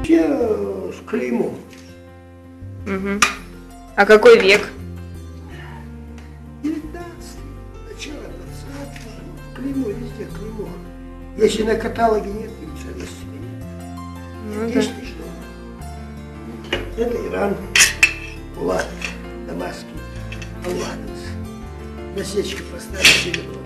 Все с клеймом. Угу. А какой век? 19, начало 20, клеймо, везде клеймо. Если на каталоге нет, ничего на себе нет. Ну, Здесь да. что? Это Иран, Улан, Дамасский, Алладос. Насечки поставили серебро.